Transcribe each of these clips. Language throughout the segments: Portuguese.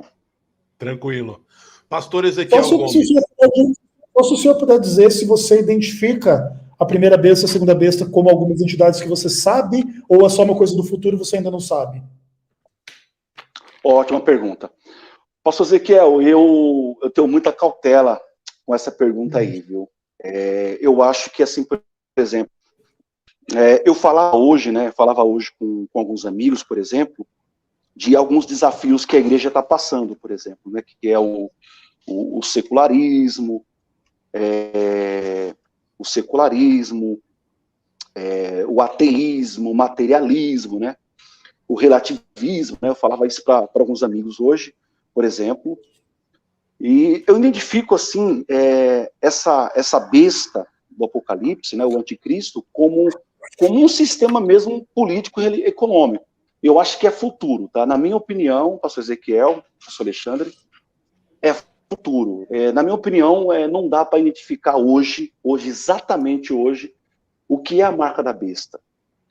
falar. Tranquilo. Pastor Ezequiel Gomes. Se o senhor puder dizer se você identifica a primeira besta, a segunda besta como algumas entidades que você sabe, ou é só uma coisa do futuro e você ainda não sabe? Ótima pergunta. Pastor Ezequiel, eu tenho muita cautela com essa pergunta aí, viu? Eu acho que, assim, por exemplo, eu falava hoje com alguns amigos, por exemplo, de alguns desafios que a igreja está passando, por exemplo, né, que é o secularismo, o ateísmo, o materialismo, né, o relativismo, né, eu falava isso para alguns amigos hoje, por exemplo, e eu identifico, assim, essa besta do Apocalipse, né, o anticristo, como um sistema mesmo político e econômico. Eu acho que é futuro, tá? Na minha opinião, pastor Ezequiel, pastor Alexandre, é futuro. Na minha opinião, não dá para identificar hoje, exatamente hoje, o que é a marca da besta.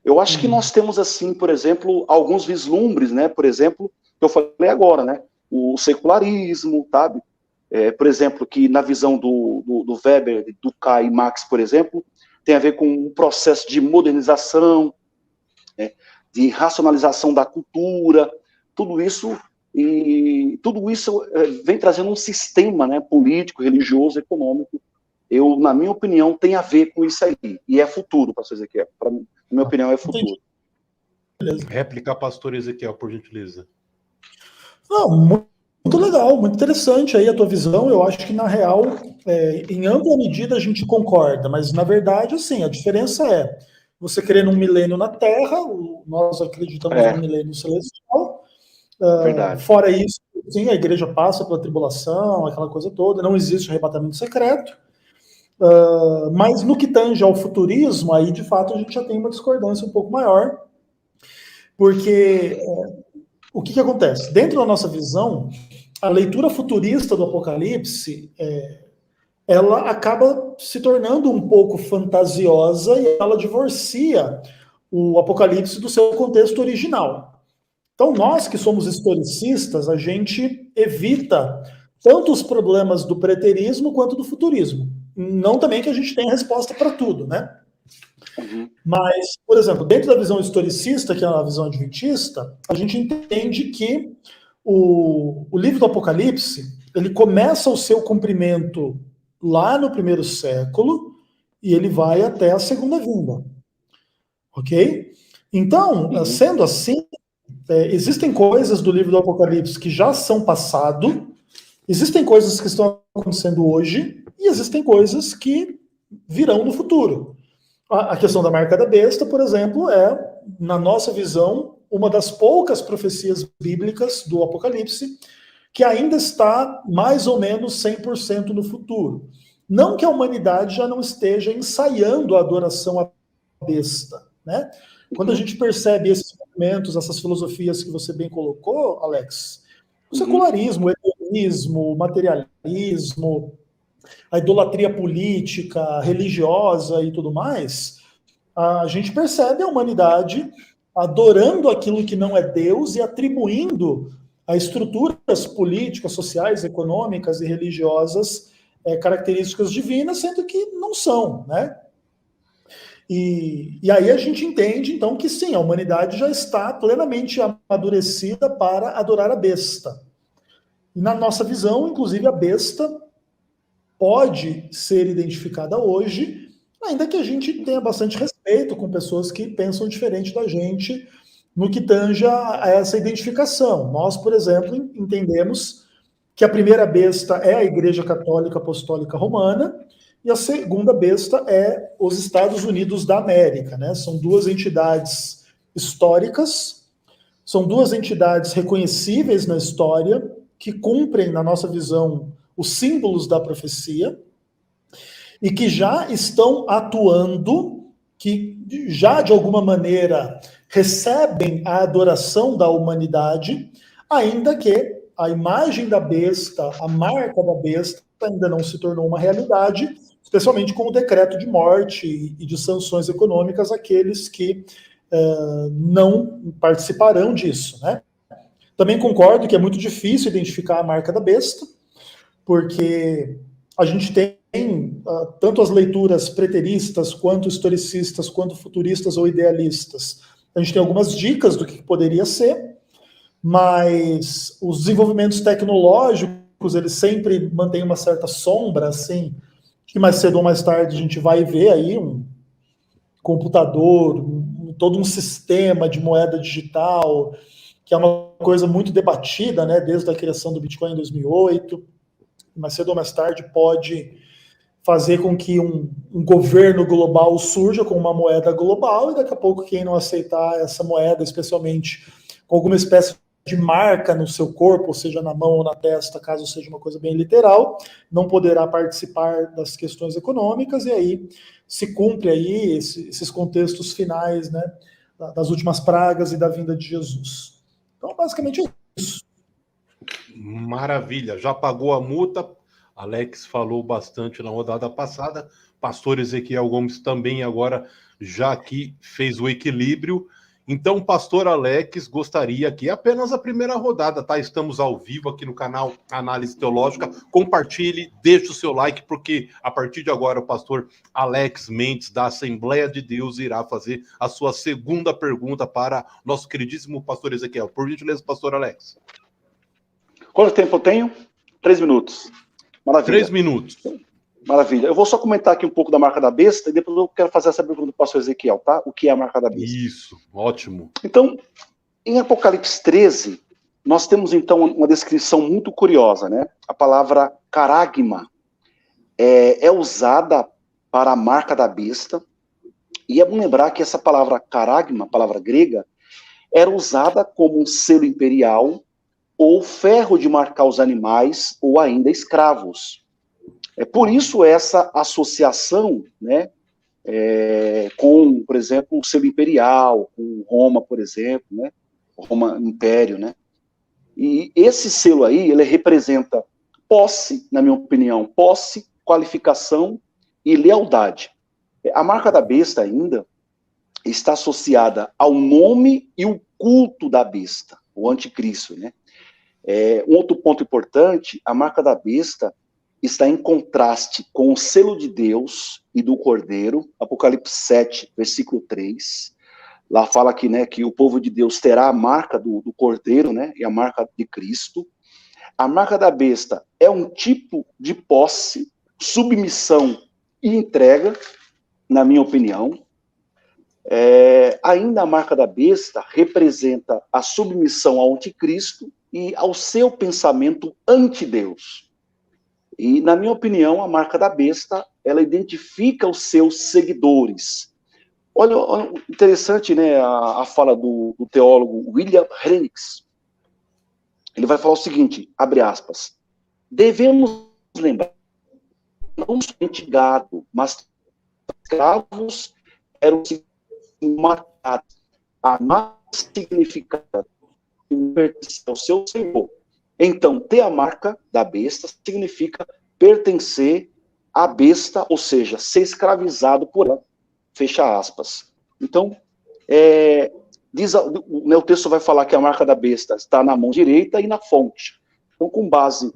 Eu acho que nós temos, assim, por exemplo, alguns vislumbres, né? Por exemplo, que eu falei agora, né? O secularismo, sabe? Por exemplo, que na visão do Weber, do K e Marx, por exemplo, tem a ver com um processo de modernização, né? De racionalização da cultura, tudo isso vem trazendo um sistema, né, político, religioso, econômico. Na minha opinião, tem a ver com isso aí. E é futuro, pastor Ezequiel. Na minha opinião, é futuro. Beleza. Réplica, pastor Ezequiel, por gentileza. Não, muito legal, muito interessante aí a tua visão. Eu acho que, na real, em ampla medida a gente concorda, mas, na verdade, assim, a diferença é você querendo um milênio na Terra, nós acreditamos no milênio celestial. Verdade. Fora isso, sim, a igreja passa pela tribulação, aquela coisa toda, não existe arrebatamento secreto. Mas no que tange ao futurismo, aí de fato a gente já tem uma discordância um pouco maior, porque o que acontece? Dentro da nossa visão, a leitura futurista do Apocalipse, ela acaba se tornando um pouco fantasiosa e ela divorcia o Apocalipse do seu contexto original. Então, nós que somos historicistas, a gente evita tanto os problemas do preterismo quanto do futurismo. Não também que a gente tenha resposta para tudo, né? Uhum. Mas, por exemplo, dentro da visão historicista, que é a visão adventista, a gente entende que o livro do Apocalipse, ele começa o seu cumprimento lá no primeiro século e ele vai até a segunda vinda. Ok? Então, sendo assim, existem coisas do livro do Apocalipse que já são passado, existem coisas que estão acontecendo hoje e existem coisas que virão no futuro. A questão da marca da besta, por exemplo, é, na nossa visão, uma das poucas profecias bíblicas do Apocalipse que ainda está mais ou menos 100% no futuro. Não que a humanidade já não esteja ensaiando a adoração à besta, né? Quando a gente percebe esses movimentos, essas filosofias que você bem colocou, Alex, o secularismo, o hedonismo, o materialismo, a idolatria política, religiosa e tudo mais, a gente percebe a humanidade adorando aquilo que não é Deus e atribuindo a estruturas políticas, sociais, econômicas e religiosas características divinas, sendo que não são, né? E aí a gente entende, então, que sim, a humanidade já está plenamente amadurecida para adorar a besta. E na nossa visão, inclusive, a besta pode ser identificada hoje, ainda que a gente tenha bastante respeito com pessoas que pensam diferente da gente no que tange a essa identificação. Nós, por exemplo, entendemos que a primeira besta é a Igreja Católica Apostólica Romana e a segunda besta é os Estados Unidos da América, né? São duas entidades históricas, são duas entidades reconhecíveis na história, que cumprem, na nossa visão, os símbolos da profecia, e que já estão atuando, que já de alguma maneira recebem a adoração da humanidade, ainda que a imagem da besta, a marca da besta, ainda não se tornou uma realidade, especialmente com o decreto de morte e de sanções econômicas àqueles que não participarão disso, né? Também concordo que é muito difícil identificar a marca da besta, porque a gente tem tanto as leituras preteristas, quanto historicistas, quanto futuristas ou idealistas. A gente tem algumas dicas do que poderia ser, mas os desenvolvimentos tecnológicos, eles sempre mantêm uma certa sombra, assim, que mais cedo ou mais tarde a gente vai ver aí um computador, todo um sistema de moeda digital, que é uma coisa muito debatida, né, desde a criação do Bitcoin em 2008, mais cedo ou mais tarde pode fazer com que um governo global surja com uma moeda global, e daqui a pouco quem não aceitar essa moeda, especialmente com alguma espécie de marca no seu corpo, ou seja, na mão ou na testa, caso seja uma coisa bem literal, não poderá participar das questões econômicas, e aí se cumpre aí esses contextos finais, né, das últimas pragas e da vinda de Jesus. Então, basicamente é isso. Maravilha, já pagou a multa. Alex falou bastante na rodada passada. Pastor Ezequiel Gomes também agora já aqui fez o equilíbrio. Então, pastor Alex, gostaria que apenas a primeira rodada, tá? Estamos ao vivo aqui no canal Análise Teológica. Compartilhe, deixe o seu like, porque a partir de agora o pastor Alex Mendes, da Assembleia de Deus, irá fazer a sua segunda pergunta para nosso queridíssimo pastor Ezequiel. Por gentileza, pastor Alex. Quanto tempo eu tenho? 3 minutos. Maravilha. 3 minutos. Maravilha. Eu vou só comentar aqui um pouco da marca da besta e depois eu quero fazer essa pergunta para o pastor Ezequiel, tá? O que é a marca da besta? Isso, ótimo. Então, em Apocalipse 13, nós temos então uma descrição muito curiosa, né? A palavra caragma é usada para a marca da besta, e é bom lembrar que essa palavra caragma, palavra grega, era usada como um selo imperial ou ferro de marcar os animais, ou ainda escravos. É por isso essa associação, né, com, por exemplo, o selo imperial, com Roma, por exemplo, né, Roma Império, né. E esse selo aí, ele representa posse, na minha opinião, posse, qualificação e lealdade. A marca da besta ainda está associada ao nome e o culto da besta, o anticristo, né. Um outro ponto importante, a marca da besta está em contraste com o selo de Deus e do Cordeiro, Apocalipse 7, versículo 3. Lá fala que, né, que o povo de Deus terá a marca do Cordeiro, né, e a marca de Cristo. A marca da besta é um tipo de posse, submissão e entrega, na minha opinião. Ainda a marca da besta representa a submissão ao anticristo e ao seu pensamento anti-Deus. E, na minha opinião, a marca da besta, ela identifica os seus seguidores. Olha interessante, né, a fala do teólogo William Hendricks. Ele vai falar o seguinte, abre aspas, devemos lembrar, não somente gado, mas escravos eram marcados. A marca significa pertencer ao seu Senhor. Então, ter a marca da besta significa pertencer à besta, ou seja, ser escravizado por ela. Fecha aspas. Então, o texto vai falar que a marca da besta está na mão direita e na fonte. Então, com base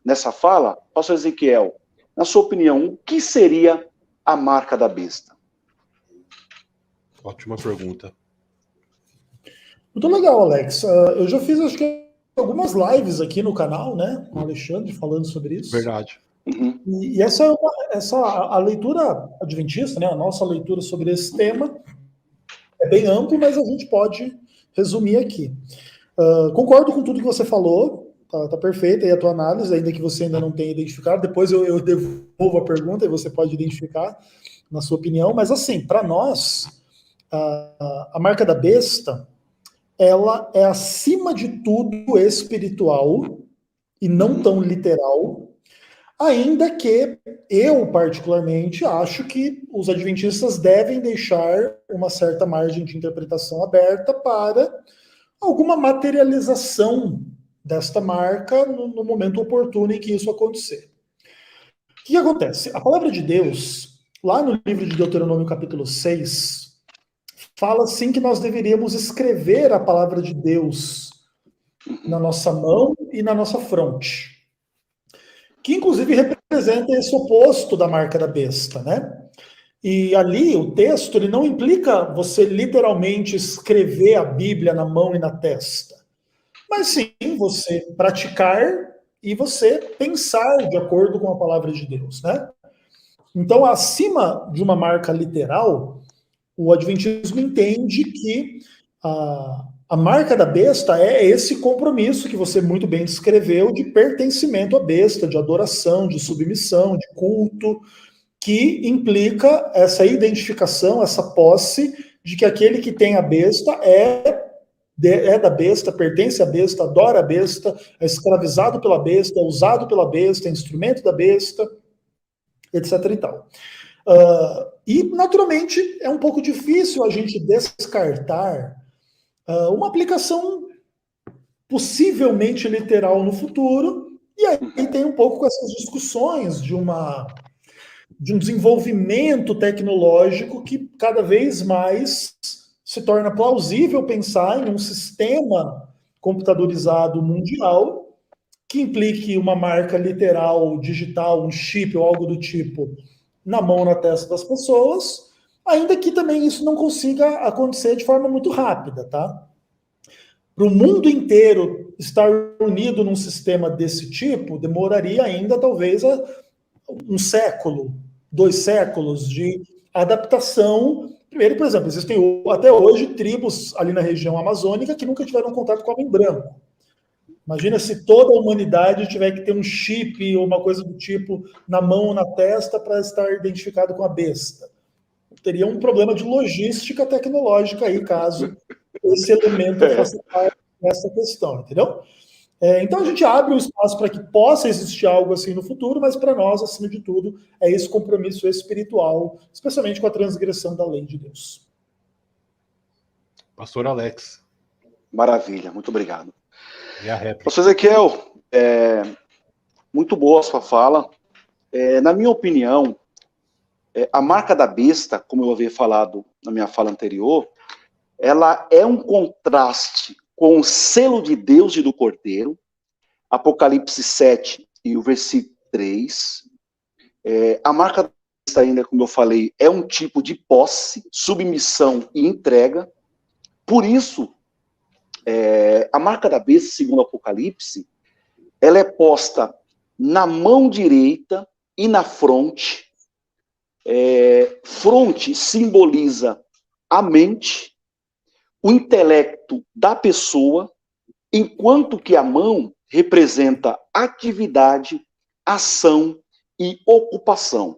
nessa fala, pastor Ezequiel, na sua opinião, o que seria a marca da besta? Ótima pergunta. Muito legal, Alex. Eu já fiz, acho que, algumas lives aqui no canal, né, com o Alexandre, falando sobre isso. Verdade. Uhum. E a leitura adventista, né, a nossa leitura sobre esse tema é bem amplo, mas a gente pode resumir aqui. Concordo com tudo que você falou, tá perfeito aí a tua análise, ainda que você ainda não tenha identificado. Depois eu devolvo a pergunta e você pode identificar, na sua opinião. Mas, assim, para nós, a marca da besta, ela é, acima de tudo, espiritual e não tão literal, ainda que eu, particularmente, acho que os adventistas devem deixar uma certa margem de interpretação aberta para alguma materialização desta marca no momento oportuno em que isso acontecer. O que acontece? A palavra de Deus, lá no livro de Deuteronômio, capítulo 6, fala assim que nós deveríamos escrever a palavra de Deus na nossa mão e na nossa fronte, que inclusive representa esse oposto da marca da besta, né? E ali o texto ele não implica você literalmente escrever a Bíblia na mão e na testa, mas sim você praticar e você pensar de acordo com a palavra de Deus, né? Então, acima de uma marca literal, o Adventismo entende que a marca da besta é esse compromisso que você muito bem descreveu de pertencimento à besta, de adoração, de submissão, de culto, que implica essa identificação, essa posse de que aquele que tem a besta é da besta, pertence à besta, adora a besta, é escravizado pela besta, é usado pela besta, é instrumento da besta, etc. e tal. E, naturalmente, é um pouco difícil a gente descartar uma aplicação possivelmente literal no futuro, e aí tem um pouco com essas discussões de um desenvolvimento tecnológico que cada vez mais se torna plausível pensar em um sistema computadorizado mundial que implique uma marca literal, digital, um chip ou algo do tipo na mão, na testa das pessoas, ainda que também isso não consiga acontecer de forma muito rápida, tá? Para o mundo inteiro estar unido num sistema desse tipo, demoraria ainda talvez um século, 2 séculos de adaptação. Primeiro, por exemplo, existem até hoje tribos ali na região amazônica que nunca tiveram contato com homem branco. Imagina se toda a humanidade tiver que ter um chip ou uma coisa do tipo na mão ou na testa para estar identificado com a besta. Teria um problema de logística tecnológica aí, caso esse elemento faça parte dessa questão, entendeu? Então a gente abre um espaço para que possa existir algo assim no futuro, mas para nós, acima de tudo, é esse compromisso espiritual, especialmente com a transgressão da lei de Deus. Pastor Alex. Maravilha, muito obrigado. E a réplica? Pastor Ezequiel, muito boa a sua fala. Na minha opinião, a marca da besta, como eu havia falado na minha fala anterior, ela é um contraste com o selo de Deus e do Cordeiro, Apocalipse 7 e o versículo 3. A marca da besta ainda, como eu falei, é um tipo de posse, submissão e entrega. Por isso, a marca da besta, segundo o Apocalipse, ela é posta na mão direita e na fronte. Fronte simboliza a mente, o intelecto da pessoa, enquanto que a mão representa atividade, ação e ocupação.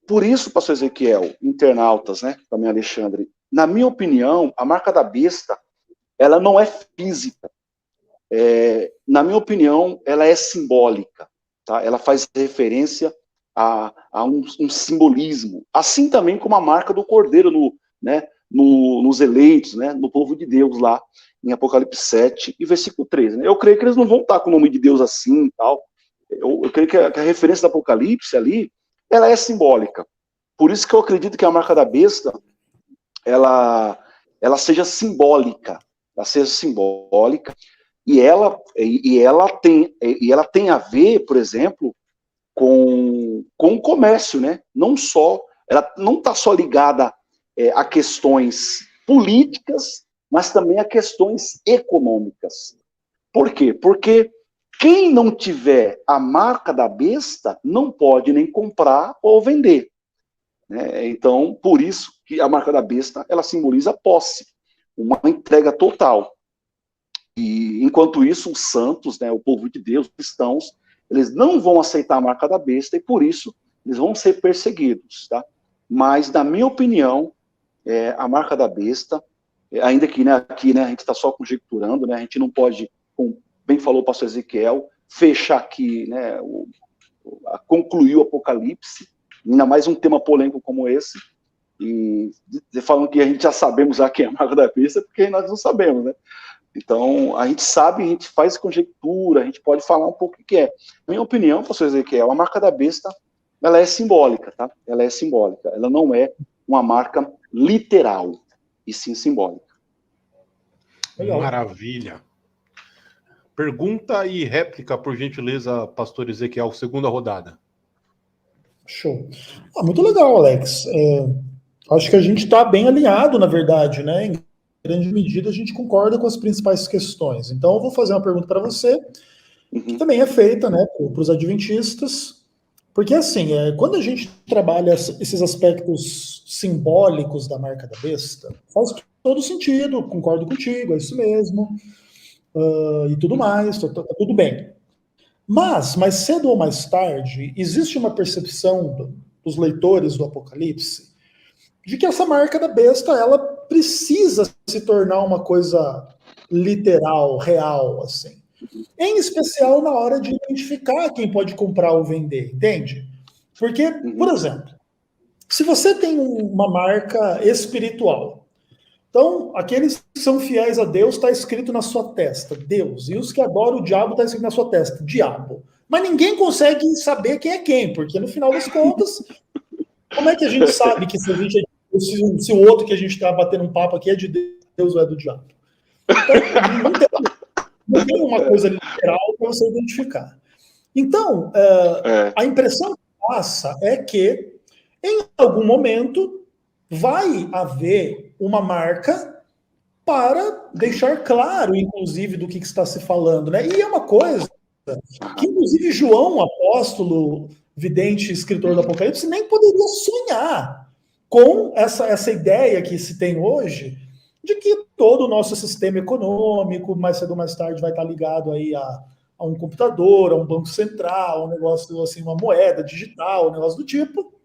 Por isso, pastor Ezequiel, internautas, né, também Alexandre, na minha opinião, a marca da besta, ela não é física. Na minha opinião, ela é simbólica. Tá? Ela faz referência a um simbolismo. Assim também como a marca do Cordeiro nos eleitos, né, no povo de Deus lá, em Apocalipse 7 e versículo 13. Né? Eu creio que eles não vão estar com o nome de Deus assim e tal. Eu creio que a referência do Apocalipse ali, ela é simbólica. Por isso que eu acredito que a marca da besta, ela seja simbólica. Ela seja simbólica e ela tem a ver, por exemplo, com o comércio, né? Ela não está só ligada a questões políticas, mas também a questões econômicas. Por quê? Porque quem não tiver a marca da besta não pode nem comprar ou vender. Né? Então, por isso que a marca da besta, ela simboliza posse, uma entrega total. E, enquanto isso, os santos, né, o povo de Deus, os cristãos, eles não vão aceitar a marca da besta e, por isso, eles vão ser perseguidos. Tá? Mas, na minha opinião, a marca da besta, ainda que aqui a gente está só conjecturando, né, a gente não pode, como bem falou o pastor Ezequiel, fechar aqui, né, concluir o Apocalipse, ainda mais um tema polêmico como esse, e falando que a gente já sabemos quem é a marca da besta, porque nós não sabemos, né? Então, a gente sabe, a gente faz conjectura, a gente pode falar um pouco o que é. Na minha opinião, pastor Ezequiel, a marca da besta, ela é simbólica, tá? Ela é simbólica, ela não é uma marca literal, e sim simbólica. Legal. Maravilha. Pergunta e réplica, por gentileza, pastor Ezequiel, segunda rodada. Show. Muito legal, Alex. Acho que a gente está bem alinhado, na verdade, né? Em grande medida, a gente concorda com as principais questões. Então, eu vou fazer uma pergunta para você, que também é feita, né, para os adventistas, porque, assim, quando a gente trabalha esses aspectos simbólicos da marca da besta, faz todo sentido, concordo contigo, é isso mesmo, e tudo mais, tá tudo bem. Mas, mais cedo ou mais tarde, existe uma percepção dos leitores do Apocalipse de que essa marca da besta, ela precisa se tornar uma coisa literal, real, assim. Em especial na hora de identificar quem pode comprar ou vender, entende? Porque, por exemplo, se você tem uma marca espiritual, então, aqueles que são fiéis a Deus está escrito na sua testa, Deus. E os que adoram o diabo está escrito na sua testa, diabo. Mas ninguém consegue saber quem é quem, porque no final das contas, como é que a gente sabe que se o outro que a gente está batendo um papo aqui é de Deus ou é do diabo? Então, não tem uma coisa literal para você identificar. Então, a impressão que passa é que, em algum momento, vai haver uma marca para deixar claro, inclusive, do que está se falando, né? E é uma coisa que, inclusive, João, apóstolo, vidente, escritor do Apocalipse, nem poderia sonhar com essa ideia que se tem hoje de que todo o nosso sistema econômico, mais cedo ou mais tarde, vai estar ligado aí a um computador, a um banco central, um negócio assim, uma moeda digital, um negócio do tipo.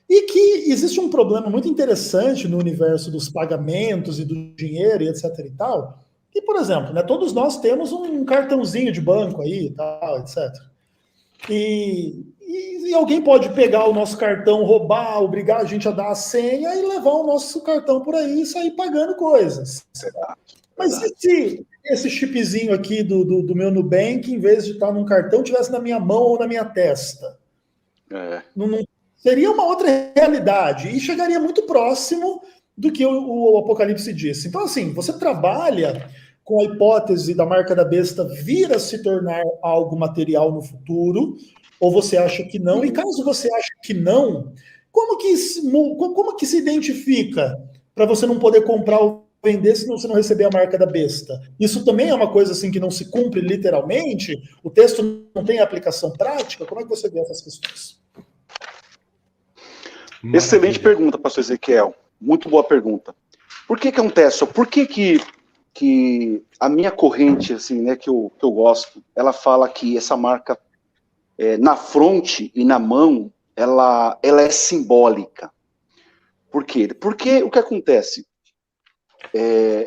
E que existe um problema muito interessante no universo dos pagamentos e do dinheiro e etc e tal. E, por exemplo, né, todos nós temos um cartãozinho de banco aí e tal, etc. E alguém pode pegar o nosso cartão, roubar, obrigar a gente a dar a senha e levar o nosso cartão por aí e sair pagando coisas. Mas e se esse chipzinho aqui do meu Nubank, em vez de estar num cartão, tivesse na minha mão ou na minha testa? Não seria uma outra realidade e chegaria muito próximo do que o Apocalipse disse. Então, assim, você trabalha com a hipótese da marca da besta vir a se tornar algo material no futuro, ou você acha que não? E caso você ache que não, como que se identifica para você não poder comprar ou vender se você não receber a marca da besta? Isso também é uma coisa assim que não se cumpre literalmente? O texto não tem aplicação prática? Como é que você vê essas questões? Excelente pergunta, pastor Ezequiel. Muito boa pergunta. Por que acontece? Por que a minha corrente, assim, né, que eu gosto, ela fala que essa marca na fronte e na mão, ela é simbólica. Por quê? Porque o que acontece?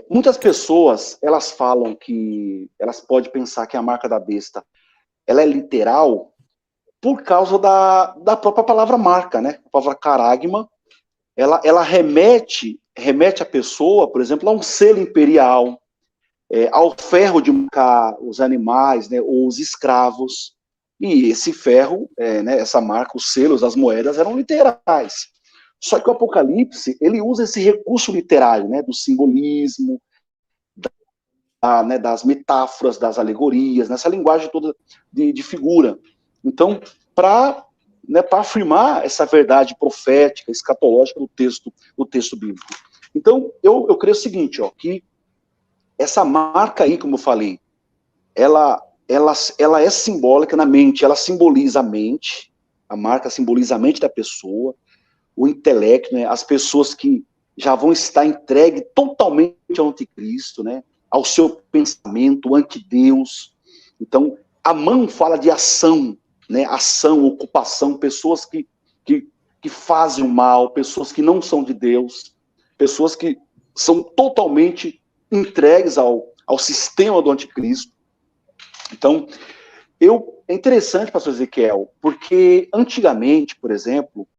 Muitas pessoas, elas falam que elas podem pensar que a marca da besta, ela é literal por causa da própria palavra marca, né? A palavra caragma, ela remete a pessoa, por exemplo, a um selo imperial, ao ferro de marcar os animais, né, ou os escravos. E esse ferro, né, essa marca, os selos, as moedas eram literais. Só que o Apocalipse, ele usa esse recurso literário, né, do simbolismo, né, das metáforas, das alegorias, nessa linguagem toda de figura. Então, para afirmar essa verdade profética, escatológica do texto bíblico. Então, eu creio o seguinte, que essa marca aí, como eu falei, ela é simbólica na mente, ela simboliza a mente, a marca simboliza a mente da pessoa, o intelecto, né, as pessoas que já vão estar entregues totalmente ao anticristo, né, ao seu pensamento, anti-Deus. Então, a mão fala de ação, né, ação, ocupação, pessoas que fazem o mal, pessoas que não são de Deus, pessoas que são totalmente entregues ao sistema do anticristo. Então, é interessante, pastor Ezequiel, porque antigamente, por exemplo,